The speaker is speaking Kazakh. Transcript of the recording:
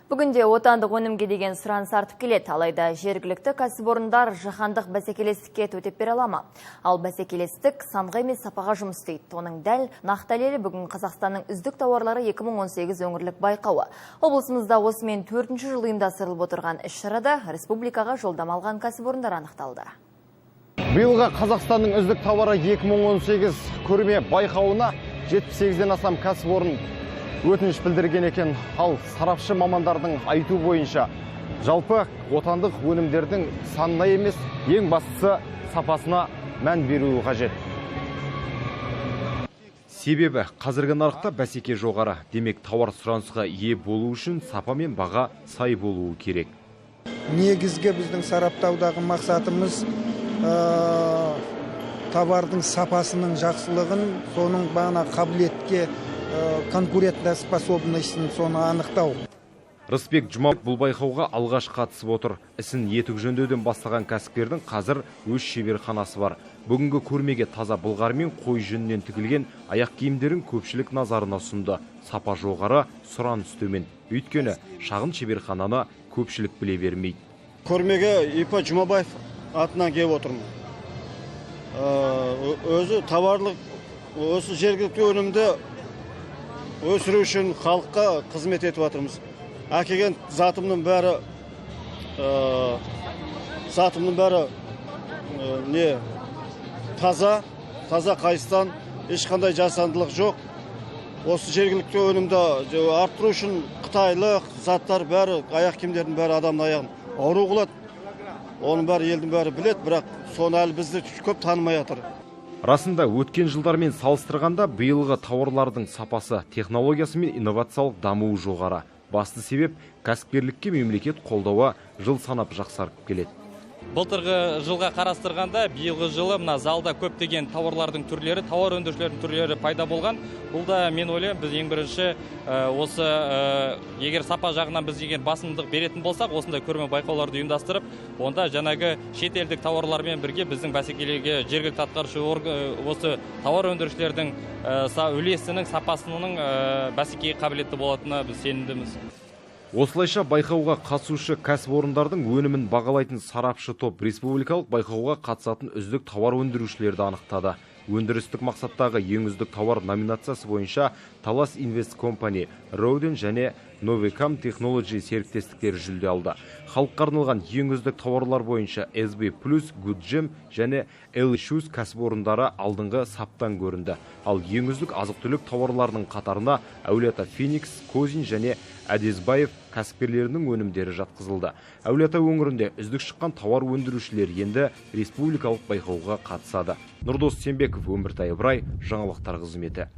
Бүгінде отандық өнімге деген сұраныс артып келеді, алайда жергілікті кәсіпорындар жаһандық бәсекелестікке төтеп бере ала ма? Ал бәсекелестік санға емес сапаға жұмыс істейді. Оның дәл нақты дәлелі бүгін Қазақстанның үздік тауарлары 2018 өңірлік байқауы. Облысымызда осымен 4-ші жыл ұйымдастырылып отырған іс-шарада республикаға жолдама алған кәсіпорындар анықталды. Биылғы Қазақстанның үздік тауары 2018 көрме байқауына 78-ден астам кәсіпорын өтініш білдірген екен. Ал сарапшы мамандардың айту бойынша жалпы отандық өнімдердің санына емес, ең бастысы сапасына мән беруі қажет. Себебі қазіргі нарықта бәсеке жоғары, демек тауар сұранысқа ие болу үшін сапа мен баға сай болуы керек. Негізгі біздің сараптаудағы мақсатымыз товардың сапасының жақсылығын, соның бағана қабілетке конкурентоспособностьін соны анықтау. Рысбек Жұмабек бұл байқауға алғаш қатысып отыр. Ісін етік жөндеуден бастаған кәсіпкердің қазір өз шеберханасы бар. Бүгінгі көрмеге таза былғар мен қой жүнінен тігілген аяқ киімдерін көпшілік назарына ұсынды. Сапа жоғары, сұраныс төмен. Өйткені шағын шеберхананы көпшілік біле бермейді. Көрмеге Ипа Жұмабаев атынан келіп отырмын. Өзі товарлық, осы жергілікті өнімді өсіру үшін халыққа қызмет етіп жатырмыз. Әкелген затымның бәрі таза қайыстан, ешқандай жасандылық жоқ. Осы жергілікті өнімді арттыру үшін қытайлық заттар бәрі, аяқ киімдердің бәрі адамның аяғын ауру қылады. Оның бәрі елдің бәрі білет, бірақ соны әлі бізді көп танымай жатыр. Расында өткен жылдармен салыстырғанда биылғы тауарлардың сапасы, технологиясы мен инновациялық дамуы жоғары. Басты себеп кәсіпкерлікке мемлекет қолдауы жыл санап жақсарып келеді. Былтырғы жылға қарастырғанда биылғы жылы мына залда көптеген тауарлардың түрлері, тауар өндірушілердің түрлері пайда болған. Бұл да мен ойлаймын, біз ең бірінші осы егер сапа жағынан біз егер басымдық беретін болсақ, осындай көрме байқауларды ұйымдастырып, онда жаңағы шетелдік тауарлармен бірге біздің бәсекелерге жергілікті атқарушы осы тауар өндірушілердің үлесінің сапасының бәсекеге қабілетті болатынына біз сенімдіміз. Осылайша байқауға қатысушы кәсіпорындардың өнімін бағалайтын сарапшы топ республикалық байқауға қатысатын үздік тауар өндірушілерді анықтады. Өндірістік мақсаттағы ең үздік тауар номинациясы бойынша Талас Инвест Компани, Роуден және Новикам Технологи серіктестіктері жүлде алды. Халыққа арналған ең үздік тауарлар бойынша SB+, Гуджем және Элишус кәсіпорындары алдыңғы саптан көрінді. Ал ең үздік азық-түлік тауарларының қатарына Әулиеата Феникс, Козин және Әдезбаев кәсіпкерлерінің өнімдері жатқызылды. Әулиеата өңірінде үздік шыққан тауар өндірушілер енді республикалық байқауға қатысады. Нұрдос Сембеков, Өміртай Ыбырай, жаңалықтар қызметі.